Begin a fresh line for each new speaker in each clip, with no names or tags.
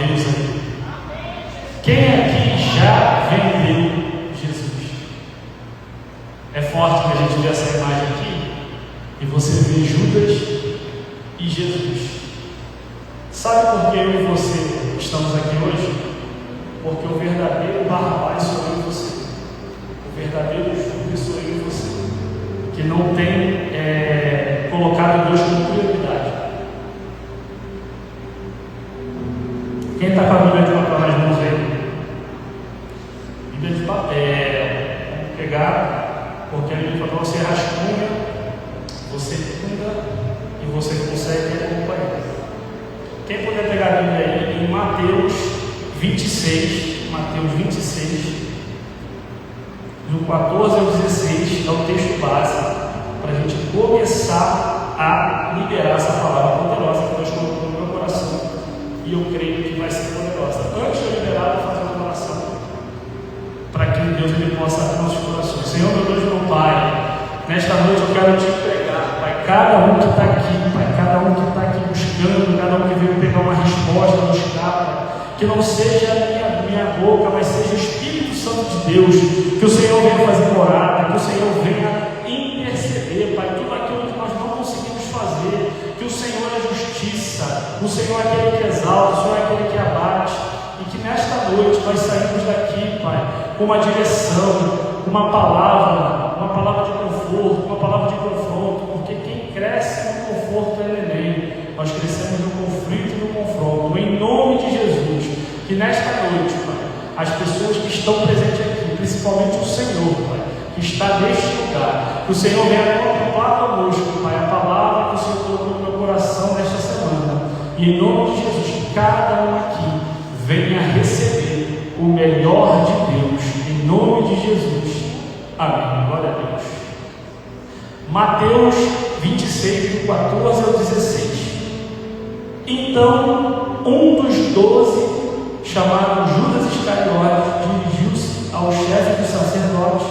Deus aí? Quem aqui já vendeu Jesus? É forte que a gente vê essa imagem aqui e você vê Judas e Jesus. Sabe por que eu e você estamos aqui hoje? Porque o verdadeiro Barrabás sou eu e você. O verdadeiro Judas sou eu e você. Que não tem colocado Deus como prioridade. Quem está com a Bíblia de papel nas mãos aí? Bíblia de papel. Vamos pegar, porque a Bíblia de papel você rascunha, você funda e você consegue acompanhar. Quem puder pegar a Bíblia aí em Mateus 26, do 14 ao 16, é o texto base, para a gente começar a liberar essa palavra poderosa que Deus colocou no meu coração, e eu creio que vai ser poderosa. Antes de eu liberar, eu vou fazer uma oração, para que Deus ele possa abrir nossos corações. Senhor, meu Deus, meu Pai, nesta noite eu quero te entregar, Pai, cada um que está aqui, Pai, cada um que está aqui buscando, cada um que veio pegar uma resposta, buscar, Pai, que não seja a minha boca, mas seja o Espírito Santo de Deus, que o Senhor venha fazer morada, que o Senhor venha interceder, Pai, tudo aquilo que nós não conseguimos fazer, que o Senhor é justiça, o Senhor é aquele que exalta, o Senhor é aquele que abate, e que nesta noite nós saímos daqui, Pai, com uma direção, uma palavra de conforto, uma palavra de confronto, porque quem cresce no conforto é neném, nós crescemos no conflito e no confronto, em nome de Jesus, que nesta noite, Pai, as pessoas que estão presentes aqui, principalmente o Senhor, Pai, que está neste lugar, que o Senhor venha contemplar conosco, Pai, a palavra que o Senhor colocou no meu coração nesta semana, e em nome de Jesus, que cada um aqui venha receber o melhor de Deus, em nome de Jesus, amém, glória a Deus. Mateus 26, do 14 ao 16. Então, um dos 12, chamado Judas Iscariotes, dirigiu-se ao chefe dos sacerdotes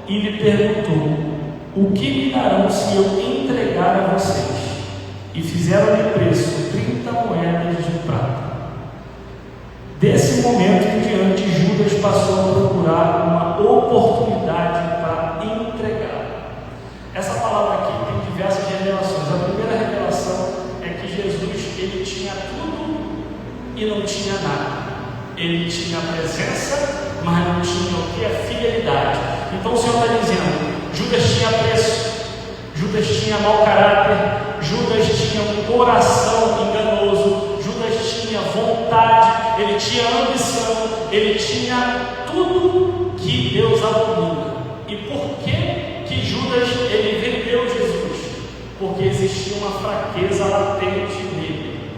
e lhe perguntou: o que me darão se eu entregar a vocês? E fizeram-lhe preço 30 moedas de prata. Desse momento em diante, Judas passou a procurar uma oportunidade para entregar. Essa palavra aqui tem diversas revelações. A primeira revelação é que Jesus ele tinha tudo e não tinha nada. Ele tinha presença, mas não tinha o que? A fidelidade. Então o Senhor está dizendo: Judas tinha preço, Judas tinha mau caráter, Judas tinha um coração enganoso, Judas tinha vontade, ele tinha ambição, ele tinha tudo que Deus abomina. E por que Judas ele vendeu Jesus? Porque existia uma fraqueza latente nele.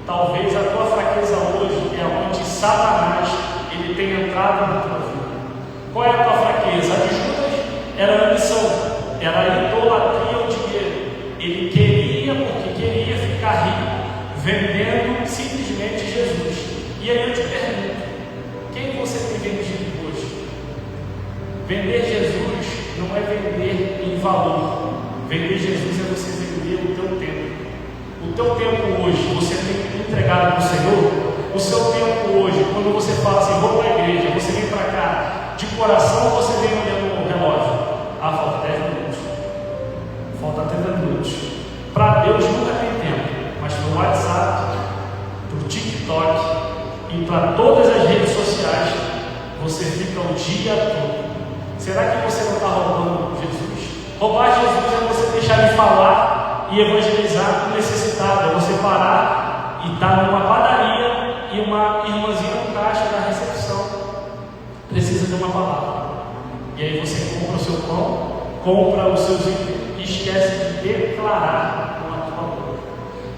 Talvez a tua fraqueza hoje é onde Satanás ele tem entrado na tua vida. Qual é a tua fraqueza? A de Judas era a ambição, era a idolatria ao dinheiro. Ele queria, porque queria ficar rico, vendendo simplesmente Jesus. E aí eu te pergunto: quem você tem vendido hoje? Vender Jesus não é vender em valor. Vender Jesus é você vender o teu tempo. O teu tempo hoje, você tem entregado para o Senhor? O seu tempo hoje, quando você fala assim, vou para a igreja, você vem para cá, de coração ou você vem olhando o relógio? Ah, falta 10 minutos. Falta 30 minutos. Para Deus nunca tem tempo, mas para o WhatsApp, para o TikTok e para todas as redes sociais, você fica o dia todo. Será que você não está roubando Jesus? Roubar Jesus é você deixar de falar e evangelizar o necessitado, é você parar e estar numa padaria e uma irmãzinha no caixa da recepção precisa de uma palavra. E aí você compra o seu pão, compra os seus itens e esquece de declarar com a tua boca.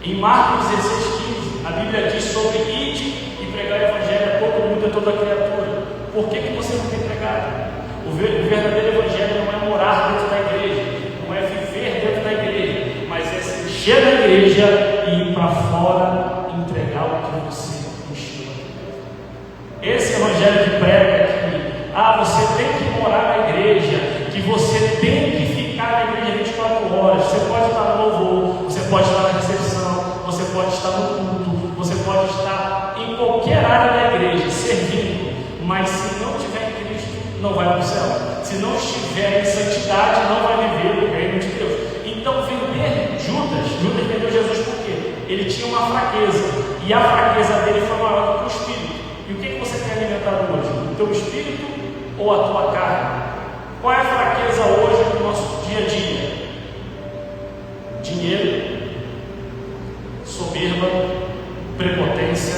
Em Marcos 16,15, a Bíblia diz sobre ide e pregar o evangelho a todo mundo e a toda criatura. Por que você não tem pregado? O verdadeiro evangelho não é morar dentro da igreja, não é viver dentro da igreja, mas é se encher da igreja e ir para fora e entregar o que você encheu. Esse evangelho que prega que você tem que morar na igreja, que você tem que ficar na igreja 24 horas, você pode estar no louvor, você pode estar na recepção, você pode estar no culto, você pode estar em qualquer mas se não estiver em Cristo, não vai para o céu. Se não estiver em santidade, não vai viver o reino de Deus. Então, vender Judas vendeu Jesus por quê? Ele tinha uma fraqueza, e a fraqueza dele foi maior do que o espírito. E o que você tem alimentado hoje? O teu espírito ou a tua carne? Qual é a fraqueza hoje no nosso dia a dia? Dinheiro, soberba, prepotência,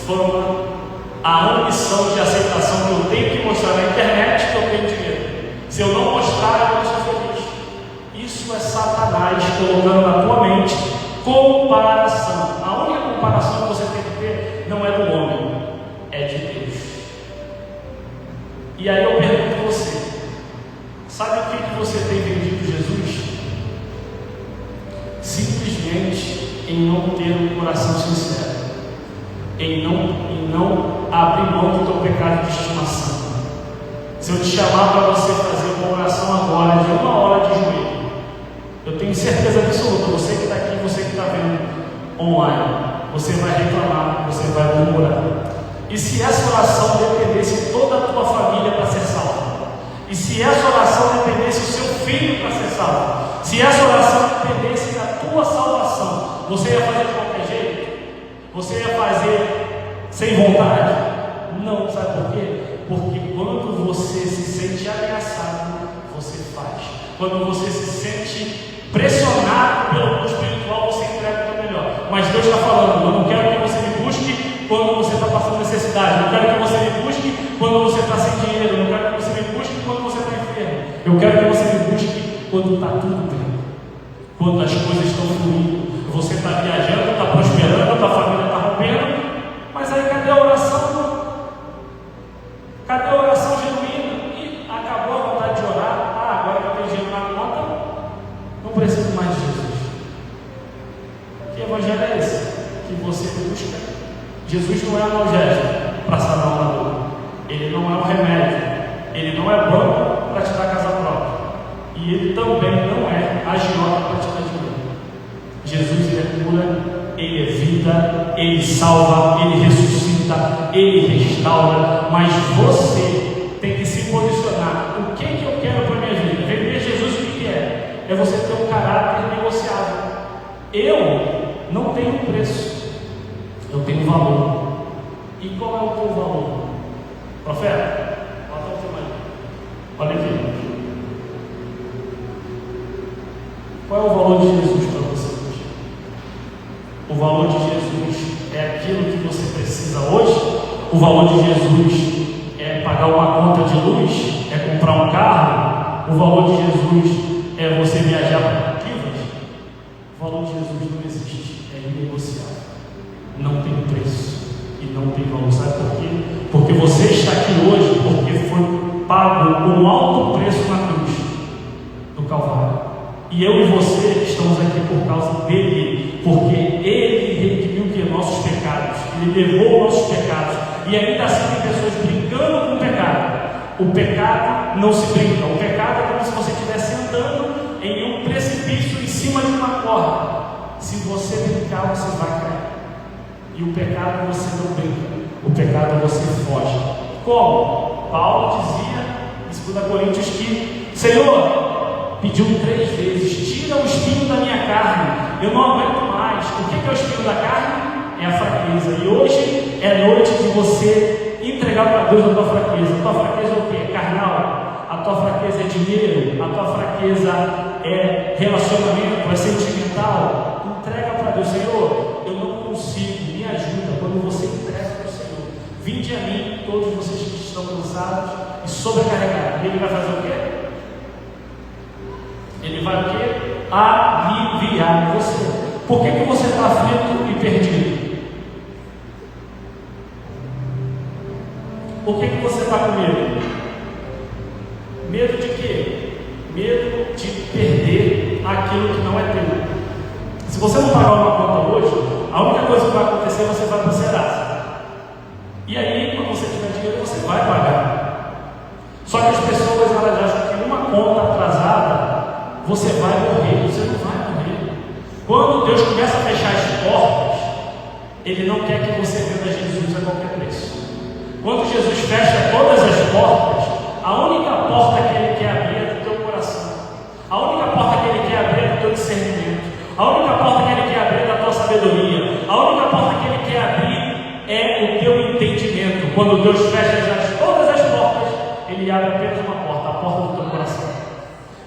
fama, a ambição de aceitação que eu tenho que mostrar na internet que eu tenho dinheiro. Se eu não mostrar, eu não sou feliz. Isso é Satanás colocando na tua mente comparação. A única comparação que você tem que ter não é do homem, é de Deus. E aí eu pergunto a você, sabe o que você tem vendido Jesus? Simplesmente em não ter um coração sincero, em não abrir mão do teu pecado de estimação. Se eu te chamar para você fazer uma oração agora de 1 hora de joelho, eu tenho certeza absoluta, você que está aqui, você que está vendo online, você vai reclamar, você vai murmurar. E se essa oração dependesse de toda a tua família para ser salva, e se essa oração dependesse do seu filho para ser salvo, se essa oração dependesse da tua salvação, você ia fazer de qualquer jeito? Você ia fazer sem vontade? Não, sabe por quê? Porque quando você se sente ameaçado, você faz. Quando você se sente pressionado pelo mundo espiritual, você entrega o teu melhor. Mas Deus está falando, eu não quero que você me busque quando você está passando necessidade, eu não quero que você me busque quando você está sem dinheiro, eu não quero que você me busque quando você está enfermo, eu quero que você me busque quando está tudo bem, quando as coisas estão fluindo, você está viajando, está prosperando, a tua família está rompendo, mas aí cadê a oração? Cadê a oração genuína? E acabou a vontade de orar, agora que eu tenho dinheiro na conta, não preciso mais de Jesus. Que evangelho é esse? Que você busca. Jesus não é analgésico para sanar uma dor, ele não é um remédio, ele não é banco para te dar casa própria, e ele também não é agiota para te dar dinheiro. Jesus, ele é cura, ele é vida, ele salva, ele ressuscita, ele restaura, mas você tem que se posicionar. O que eu quero para a minha vida? Vender Jesus, o que é? É você ter um caráter negociável. Eu não tenho preço, eu tenho valor. E qual é o teu valor? Profeta, bota o teu marido. Olha aqui. Qual é o valor de Jesus para você hoje? O valor de Jesus é aquilo que você precisa hoje? O valor de Jesus é pagar uma conta de luz? É comprar um carro? O valor de Jesus é você viajar para Maldivas? O valor de Jesus não existe, é inegociável. Não tem preço e não tem valor. Sabe por quê? Porque você está aqui hoje porque foi pago um alto preço na cruz do Calvário. E eu e você estamos aqui por causa dele, porque ele redimiu que nossos pecados, ele levou nossos pecados, e ainda assim tem pessoas brincando com o pecado. O pecado não se brinca, o pecado é como se você estivesse andando em um precipício em cima de uma corda. Se você brincar, você vai cair. E o pecado você não brinca, o pecado você foge. Como? Paulo dizia em 2 Coríntios que, Senhor, pediu 3 vezes, tira o espinho da minha carne, eu não aguento mais. O que é o espinho da carne? É a fraqueza. E hoje é noite de você entregar para Deus a tua fraqueza. A tua fraqueza é o quê? Carnal. A tua fraqueza é dinheiro. A tua fraqueza é relacionamento, é sentimental. Entrega para Deus. Senhor, eu não consigo, me ajuda. Quando você entrega para o Senhor, vinde a mim, todos vocês que estão cansados e sobrecarregados. E Ele vai fazer o quê? Ele vai o quê? Aliviar você. Por que você está aflito e perdido? Por que você está com medo? Medo de quê? Medo de perder aquilo que não é teu. Se você não pagar uma conta hoje, a única coisa que vai acontecer é você vai para o Serasa. E aí, quando você tiver dinheiro, você vai pagar. Só que as pessoas elas acham que uma conta atrasada, você vai morrer. Você não vai morrer. Quando Deus começa a fechar as portas, Ele não quer que você venda Jesus a qualquer preço. Quando Jesus fecha quando Deus fecha todas as portas, Ele abre apenas uma porta, a porta do teu coração.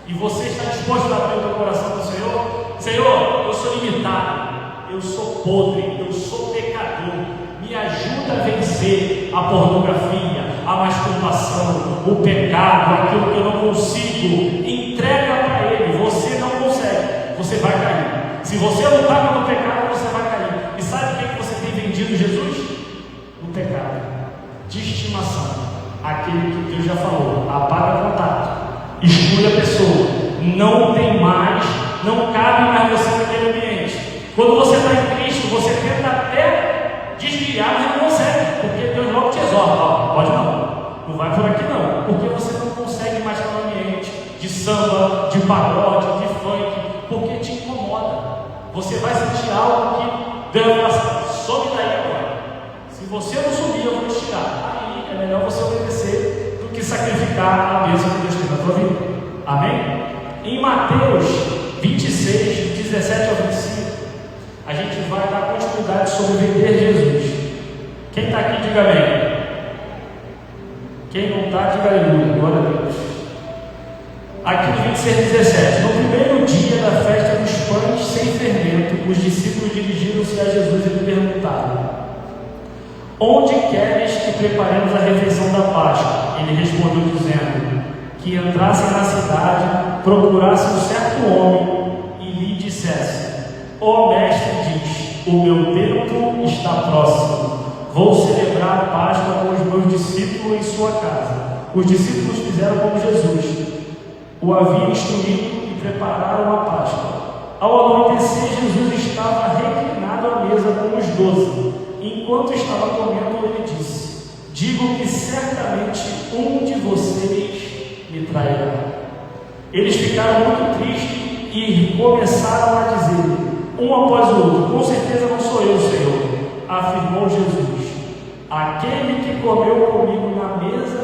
E você está disposto a abrir o teu coração para o Senhor? Senhor, eu sou limitado, eu sou podre, eu sou pecador. Me ajuda a vencer a pornografia, a masturbação, o pecado, aquilo que eu não consigo. Entrega para Ele. Você não consegue, você vai cair. Se você lutar contra o pecado, você vai cair. E sabe o que você tem vendido Jesus? O pecado de estimação, aquele que Deus já falou: apaga contato, exclui a pessoa, não tem mais, não cabe mais você naquele ambiente. Quando você está em Cristo, você tenta até desviar, mas não consegue, porque Deus logo te exorta: ó, pode não vai por aqui não, porque você não consegue mais estar no ambiente de samba, de pagode, de funk, porque te incomoda. Você vai sentir algo que Deus vai falar: sobe daí agora. Se você não subir, eu vou te tirar. Aí é melhor você obedecer do que sacrificar a bênção que Deus tem na tua vida. Amém? Em Mateus 26, 17 ao 25, a gente vai dar continuidade sobre vender Jesus. Quem está aqui, diga amém. Quem não está, diga aleluia. Glória a Deus. Aqui no 26, 17: no primeiro dia da festa dos pães sem fermento, os discípulos dirigiram-se a Jesus e lhe perguntaram: onde queres que preparemos a refeição da Páscoa? Ele respondeu dizendo: que entrassem na cidade, procurassem um certo homem e lhe dissessem: ó mestre diz, o meu tempo está próximo, vou celebrar a Páscoa com os meus discípulos em sua casa. Os discípulos fizeram como Jesus o havia instruído e prepararam a Páscoa. Ao anoitecer, Jesus estava reclinado à mesa com os 12. Enquanto estava comendo, ele disse: digo que certamente um de vocês me trairá. Eles ficaram muito tristes e começaram a dizer, um após o outro: com certeza não sou eu, Senhor. Afirmou Jesus: aquele que comeu comigo na mesa,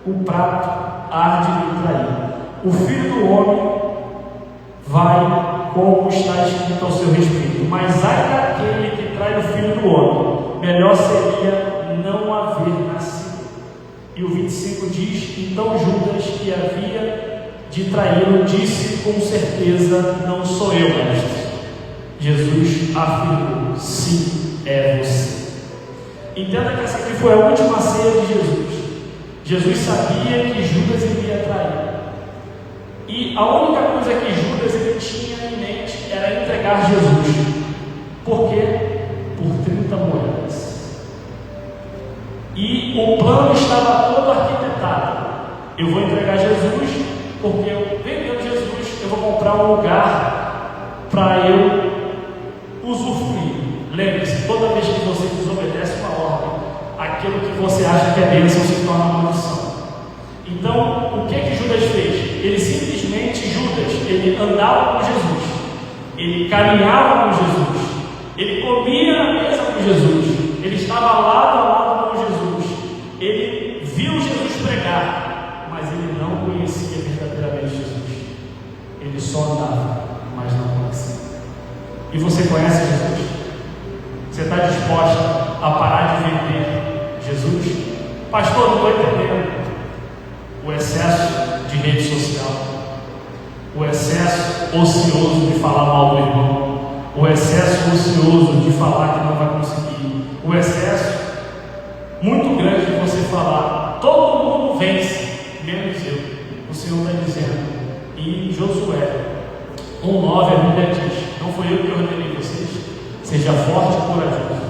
o prato há de me trair. O Filho do Homem vai como está escrito ao seu respeito. Mas ai daquele que trai o Filho do Homem, melhor seria não haver nascido. E o 25 diz: então Judas, que havia de traí-lo, disse com certeza: não sou eu, mestre. Jesus afirmou: sim, é você. Entenda que essa aqui foi a última ceia de Jesus. Jesus sabia que Judas iria trair. E a única coisa que Judas ele tinha em mente era entregar Jesus. Por quê? Por 30 moedas. E o plano estava todo arquitetado. Eu vou entregar Jesus, porque eu vendendo Jesus, eu vou comprar um lugar para eu usufruir. Lembre-se, toda vez que você desobedece uma ordem, aquilo que você acha que é bênção se torna maldição. Então, o que Judas fez? Ele simplesmente, ele andava com Jesus, ele caminhava com Jesus, ele comia na mesa com Jesus, ele estava lado a lado com Jesus, ele viu Jesus pregar, mas ele não conhecia verdadeiramente Jesus. Ele só andava, mas não conhecia. E você conhece Jesus? Você está disposta a parar de vender Jesus? Pastor, não estou entendendo. O excesso de rede social, o excesso ocioso de falar mal do irmão, o excesso ocioso de falar que não vai conseguir, o excesso muito grande de você falar: todo mundo vence, menos eu. O Senhor está dizendo em Josué 1,9, a Bíblia diz: não foi eu que ordenei vocês, seja forte e corajoso.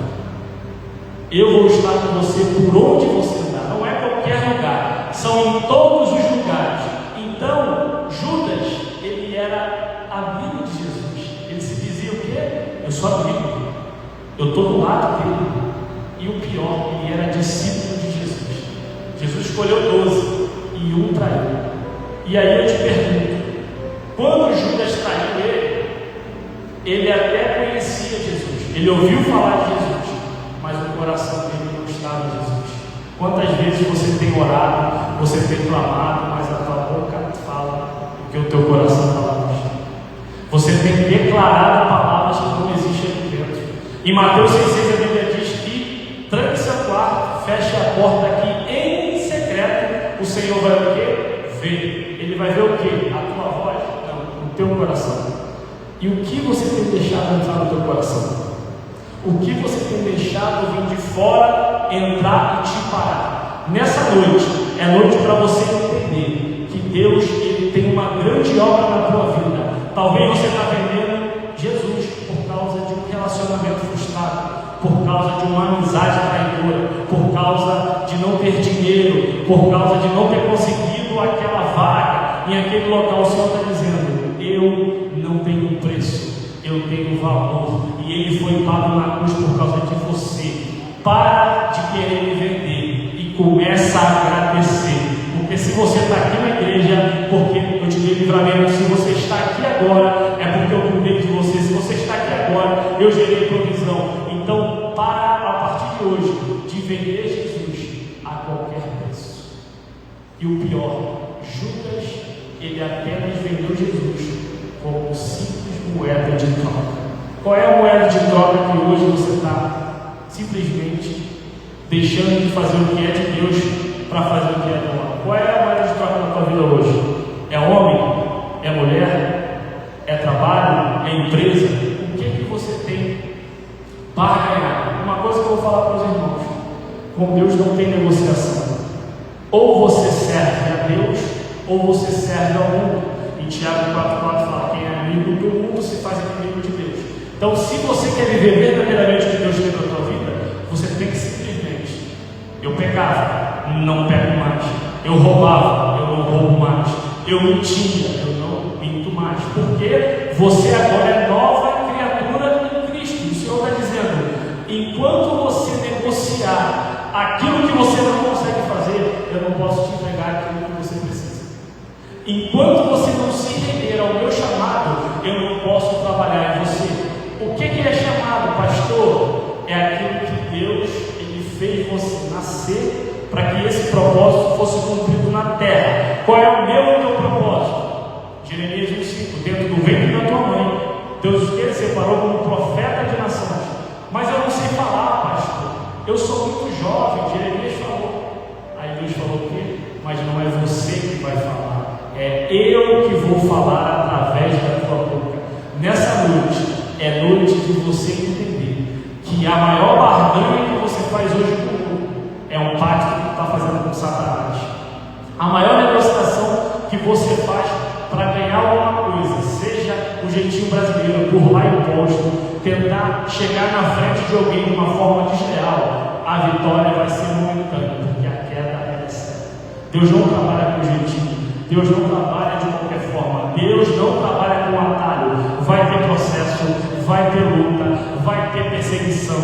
Eu vou estar com você por onde você andar. Não é qualquer lugar, são em todos os lugares. Então, Judas, ele era amigo de Jesus. Ele se dizia o quê? Eu sou amigo, eu estou do lado dele. E o pior, ele era discípulo de Jesus. Jesus escolheu 12 e um traiu. E aí eu te pergunto, quando Judas traiu ele até conhecia Jesus, ele ouviu falar de Jesus, mas o coração dele não estava em Jesus. Quantas vezes você tem orado, você tem clamado, mas a tua boca fala o que o teu coração está longe. Você tem declarado palavras que não existem aqui dentro. Em Mateus 6,6 a Bíblia diz que tranque seu quarto, feche a porta aqui em secreto, o Senhor vai o quê? Ver. Ele vai ver o quê? A tua voz? Não, o teu coração. E o que você tem deixado entrar no teu coração? O que você tem deixado vir de fora entrar e te parar? Nessa noite, é noite para você entender que Deus, Ele tem uma grande obra na tua vida. Talvez você está vendendo Jesus por causa de um relacionamento frustrado, por causa de uma amizade traidora, por causa de não ter dinheiro, por causa de não ter conseguido aquela vaga em aquele local. O Senhor está dizendo: eu não tenho preço, eu tenho valor, e Ele foi pago na cruz por causa de você. Para de querer me vender e começa a agradecer, porque se você está aqui na igreja, porque eu te dei livramento. Se você está aqui agora, é porque eu cuidei de você. Se você está aqui agora, eu gerei provisão. Então, para a partir de hoje de vender Jesus a qualquer preço. E o pior, Judas, ele apenas vendeu Jesus como simples moeda de troca. Qual é a moeda de troca que hoje você está simplesmente deixando de fazer o que é de Deus para fazer o que é do homem? Qual é a moeda de troca na tua vida hoje? É homem? É mulher? É trabalho? É empresa? O que você tem para ganhar? Uma coisa que eu vou falar para os irmãos: com Deus não tem negociação. Ou você serve a Deus, ou você serve ao mundo. Em Tiago 4,4 fala: quem é amigo do mundo se faz inimigo de Deus. Então, se você quer viver verdadeiramente o que Deus tem na tua vida, você tem que simplesmente: eu pecava, não pego mais; eu roubava, eu não roubo mais; eu mentia, eu não minto mais. Porque você agora é nova criatura em Cristo. O Senhor está dizendo: enquanto você negociar aquilo que você não consegue fazer, eu não posso te entregar aquilo que você precisa. Enquanto você não se render ao meu chamado, eu não posso trabalhar em você. O que é chamado, pastor? É aquilo que Deus, Ele fez você nascer para que esse propósito fosse cumprido na terra. Qual é o meu e o teu propósito? Jeremias 25: dentro do ventre da tua mãe, Deus te separou como profeta de nações. Mas eu não sei falar, pastor, eu sou muito jovem. Jeremias falou. Aí Deus falou o quê? Mas não é você que vai falar, é eu que vou falar através da tua boca. Nessa noite, é noite de você entender que a maior barganha que você faz hoje com o mundo é um pacto que está fazendo com Satanás. A maior negociação que você faz para ganhar alguma coisa, seja o jeitinho brasileiro, burlar imposto, tentar chegar na frente de alguém de uma forma desleal, a vitória vai ser momentânea, porque a queda é certa. Deus não trabalha com jeitinho, Deus não trabalha de qualquer forma, Deus não trabalha com atalho. Vai ter processo, vai ter luta, vai ter perseguição,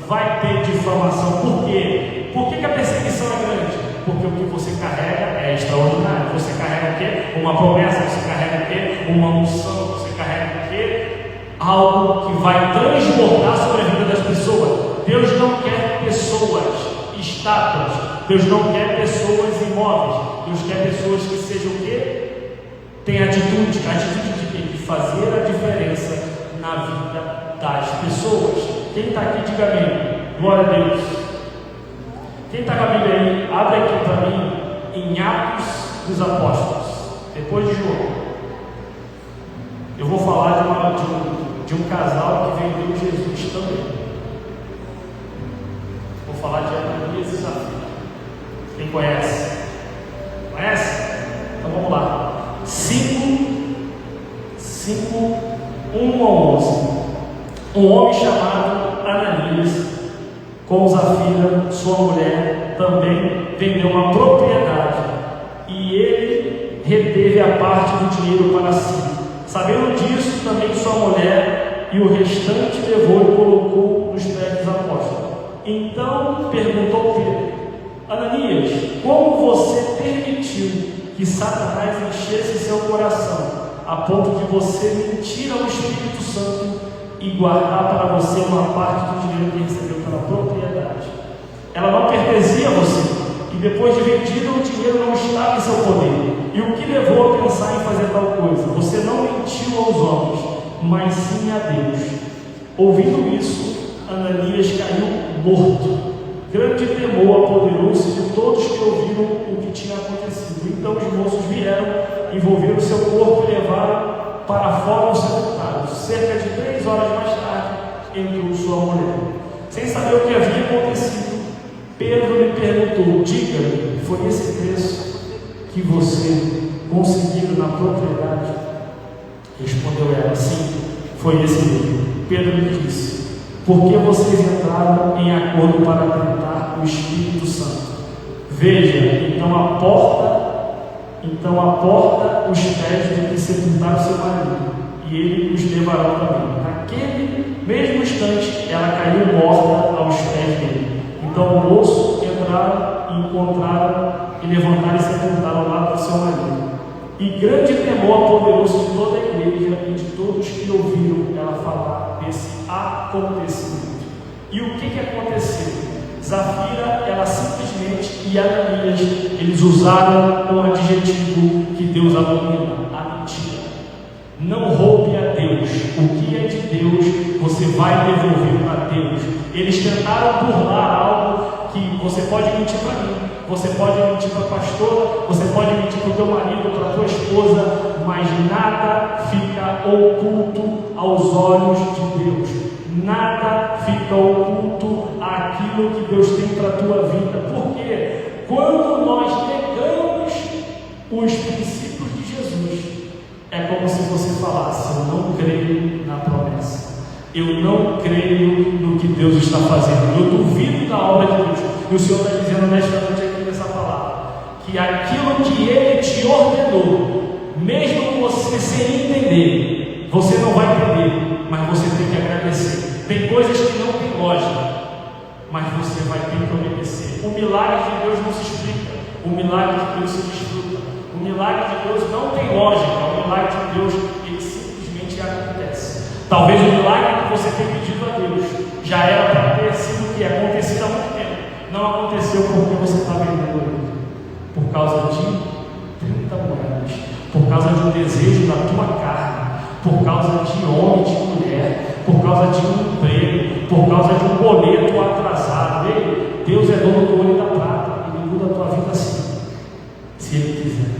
vai ter difamação. Por quê? Por que a perseguição é grande? Porque o que você carrega é extraordinário. Você carrega o quê? Uma promessa. Você carrega o quê? Uma unção. Você carrega o quê? Algo que vai transbordar sobre a vida das pessoas. Deus não quer pessoas estátuas. Deus não quer pessoas imóveis. Deus quer pessoas que sejam o quê? Tem atitude de quê? De fazer a diferença na vida das pessoas. Quem está aqui, diga amém. Glória a Deus. Quem está com a Bíblia aí, abre aqui para mim em Atos dos Apóstolos, depois de João. Eu vou falar de um casal que vendeu Jesus também. Vou falar de Ananias e Safira. Quem conhece? Conhece? Então vamos lá. 1 ao 11. Um homem chamado Ananias, com Safira, sua mulher, também vendeu uma propriedade, e ele reteve a parte do dinheiro para si. Sabendo disso, também sua mulher, e o restante levou e colocou nos pés dos apóstolos. Então perguntou Pedro: Ananias, como você permitiu que Satanás enchesse seu coração, a ponto de você mentir ao Espírito Santo e guardar para você uma parte do dinheiro que recebeu pela propriedade? Ela não pertencia a você, e depois de vendido, o dinheiro não estava em seu poder. E o que levou a pensar em fazer tal coisa? Você não mentiu aos homens, mas sim a Deus. Ouvindo isso, Ananias caiu morto. grande temor apoderou-se de todos que ouviram o que tinha acontecido. Então os moços vieram, envolveram seu corpo e levaram para fora o sepultário. Cerca de 3 horas mais tarde, entrou sua mulher. Sem saber o que havia acontecido, Pedro lhe perguntou: diga-me, foi esse preço que você conseguiu na propriedade? Respondeu ela: sim, foi esse mesmo. Pedro lhe disse: por que vocês entraram em acordo para tentar o Espírito Santo? Veja, então a porta os pés do que sepultaram seu marido, e ele os levará também. Naquele mesmo instante, ela caiu morta aos pés dele. Então o moço entraram e encontraram e levantaram e sepultaram ao lado do seu marido. E grande temor apoderou-se de toda a igreja e de todos que ouviram ela falar desse acontecimento. E o que aconteceu? Zafira, ela simplesmente, e Ananias, eles usaram um adjetivo que Deus abomina: a mentira. Não roube a Deus. O que é de Deus, você vai devolver para Deus. Eles tentaram burlar algo que você pode mentir para mim, você pode mentir para a pastora, você pode mentir para o teu marido, para a tua esposa, mas nada fica oculto aos olhos de Deus. Nada fica oculto àquilo que Deus tem para a tua vida. Porque quando nós negamos os princípios de Jesus, é como se você falasse: eu não creio na promessa, eu não creio no que Deus está fazendo, eu duvido da obra de Deus. E o Senhor está dizendo nesta noite aqui nessa palavra, que aquilo que Ele te ordenou, mesmo você sem entender, você não vai entender, mas você tem que agradecer. Tem coisas que não tem lógica, mas você vai ter que obedecer. O milagre de Deus não se explica, o milagre de Deus se desfruta. O milagre de Deus não tem lógica, o milagre de Deus, ele simplesmente acontece. Talvez o milagre que você tem pedido a Deus já era para ter sido o que acontecido há muito tempo. Não aconteceu porque você está vendendo ele, por causa de 30 moedas, por causa de um desejo da tua carne, por causa de homem, de mulher, por causa de um emprego, por causa de um boleto atrasado. Ei, Deus é dono do ouro e da prata, Ele muda a tua vida assim, se Ele quiser.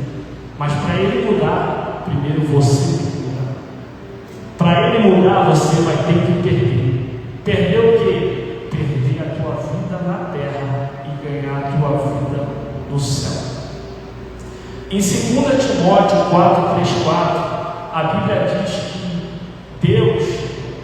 Mas para Ele mudar, primeiro você tem que mudar. Para Ele mudar, você vai ter que perder. Perder o quê? Perder a tua vida na terra e ganhar a tua vida no céu. Em 2 Timóteo 4:3-4, a Bíblia diz que Deus,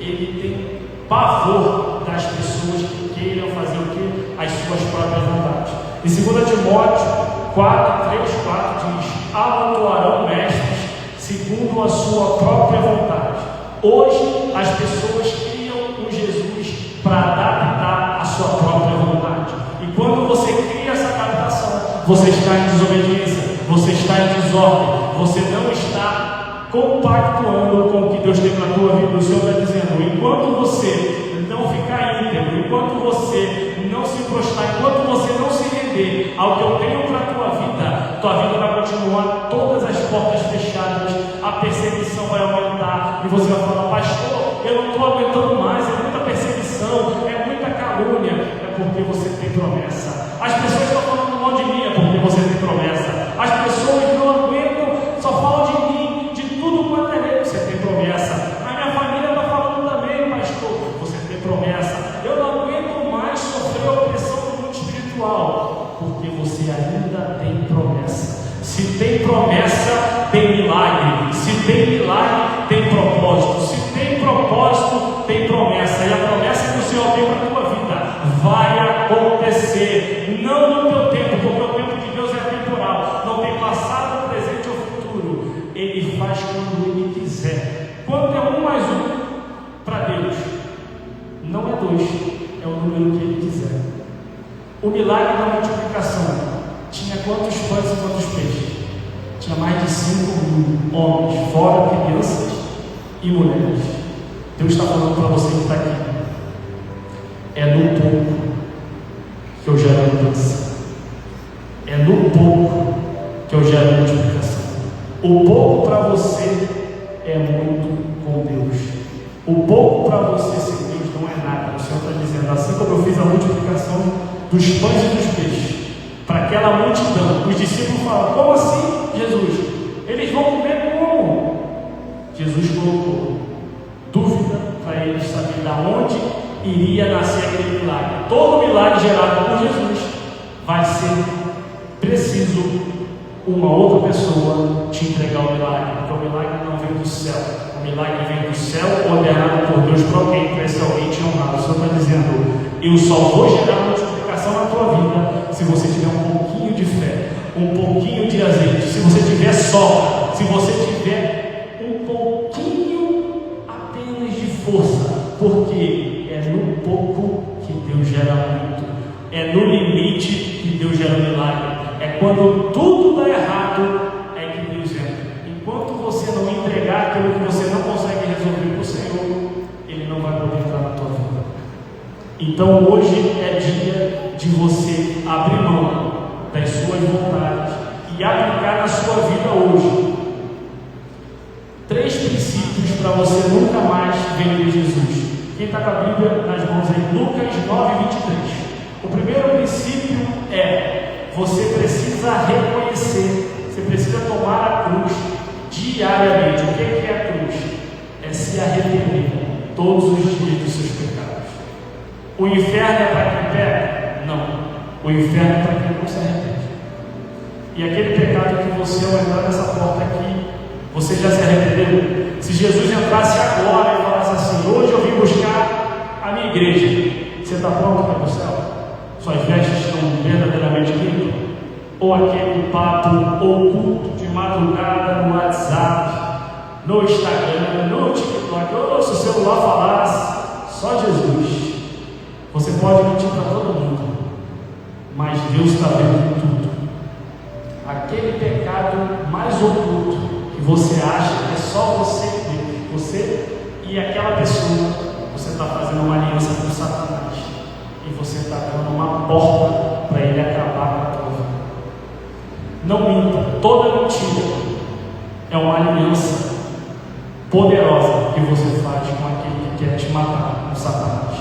Ele tem pavor das pessoas que queiram fazer o quê? As suas próprias vontades. Em 2 Timóteo 4:3-4 diz: amontoarão mestres segundo a sua própria vontade. Hoje as pessoas criam um Jesus para adaptar a sua própria vontade. E quando você cria essa adaptação, você está em desobediência, você está em desordem, você não está compactuando com o que Deus tem para a tua vida. O Senhor está dizendo: enquanto você não ficar íntegro, enquanto você não se prostrar, enquanto você não se render ao que eu tenho para a tua vida vai continuar todas as portas fechadas, a perseguição vai aumentar, e você vai falar: pastor, eu não estou aguentando mais, é muita perseguição, é muita calúnia. É porque você tem promessa. As pessoas estão falando mal de mim, é porque você tem promessa. As pessoas não aguentam, só falam de mim, de tudo quanto é lei, você tem promessa. A minha família está falando também, pastor, você tem promessa. Eu não aguento mais sofrer a opressão do mundo espiritual, porque você ainda tem promessa. Se tem promessa, tem milagre. Se tem milagre, tem propósito. Se tem propósito, tem promessa. E a promessa que o Senhor tem para a tua vida vai acontecer. Não no teu tempo, porque o tempo de Deus é temporal. Não tem passado, presente ou futuro. Ele faz quando Ele quiser. Quando é 1 mais 1 para Deus, não é 2, é o número que Ele quiser. O milagre da multiplicação tinha quantos pães e quantos peixes? Tinha mais de 5.000 homens, fora crianças e mulheres. Deus está falando para você que está aqui: é no pouco que eu gero mudança, é no pouco que eu gero multiplicação. O pouco para você é muito com Deus. O pouco para você sem Deus não é nada. O Senhor está dizendo: assim como eu fiz a multiplicação dos pães e dos peixes para aquela multidão. Os discípulos falam: como assim, Jesus? Eles vão comer como? Jesus colocou dúvida para eles saberem de onde iria nascer aquele milagre. Todo milagre gerado por Jesus vai ser preciso uma outra pessoa te entregar o milagre, porque o milagre não vem do céu. O milagre vem do céu, ordenado por Deus para alguém, para esse alguém te honrar. O Senhor está dizendo: eu só vou gerar multiplicação na tua vida se você tiver um pouquinho de fé, um pouquinho de azeite, se você tiver sol, se você tiver um pouquinho apenas de força, porque é no pouco que Deus gera muito, é no limite que Deus gera milagre, é quando tudo dá errado é que Deus entra. Enquanto você não entregar aquilo que você não consegue resolver para o Senhor, Ele não vai poder entrar na tua vida. Então hoje é dia de você abrir mão das suas vontades e aplicar na sua vida hoje 3 princípios para você nunca mais vender Jesus. Quem está com a Bíblia nas mãos aí, Lucas 9:23. O primeiro princípio é: você precisa reconhecer, você precisa tomar a cruz diariamente. O que é a cruz? É se arrepender todos os dias dos seus pecados. O inferno é para quem peca? Não. O inferno é para quem não se arrepende. E aquele pecado que você, ao entrar nessa porta aqui, você já se arrependeu? Se Jesus entrasse agora e falasse assim: hoje eu vim buscar a minha igreja, você está pronto para o céu? Suas vestes estão verdadeiramente limpas? Ou aquele papo oculto de madrugada no WhatsApp, no Instagram, no TikTok, ou se o celular falasse só Jesus? Você pode mentir para todo mundo, mas Deus está vendo tudo. Aquele pecado mais oculto que você acha que é só você e aquela pessoa, você está fazendo uma aliança com Satanás e você está dando uma porta para ele acabar com a tua vida. Não minta. Toda mentira é uma aliança poderosa que você faz com aquele que quer te matar, com Satanás.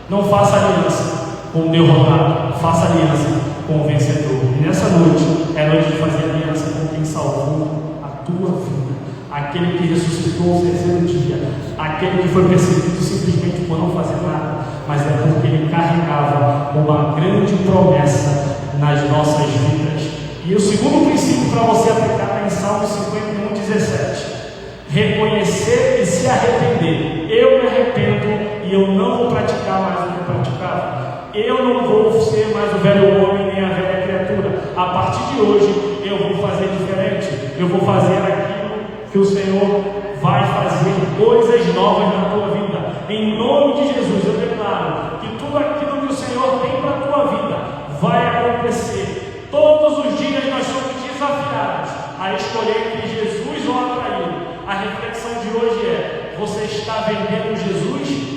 Não faça aliança com o derrotado, faça aliança com o vencedor. E nessa noite é noite de fazer aliança com quem salvou a tua vida, aquele que ressuscitou ao 3º dia, aquele que foi perseguido simplesmente por não fazer nada, mas é porque ele carregava uma grande promessa nas nossas vidas. E o segundo princípio para você aplicar em Salmo 51:17: reconhecer e se arrepender. Eu me arrependo e eu não vou praticar mais o que eu praticava. Eu não vou ser mais o velho homem nem a velha criatura. A partir de hoje eu vou fazer diferente. Eu vou fazer aquilo que o Senhor vai fazer, coisas novas na tua vida. Em nome de Jesus eu declaro que tudo aquilo que o Senhor tem para a tua vida vai acontecer. Todos os dias nós somos desafiados a escolher entre Jesus ou a traí-lo. A reflexão de hoje é: você está vendendo Jesus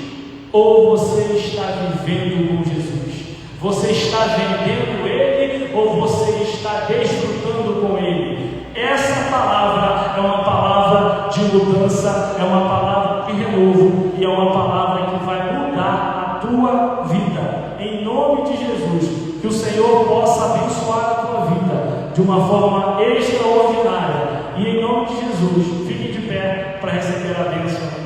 ou você está vivendo com Jesus? Você está vendendo Ele ou você está desfrutando com Ele? Essa palavra é uma palavra de mudança, é uma palavra de renovo e é uma palavra que vai mudar a tua vida. Em nome de Jesus, que o Senhor possa abençoar a tua vida de uma forma extraordinária. E em nome de Jesus, fique de pé para receber a bênção.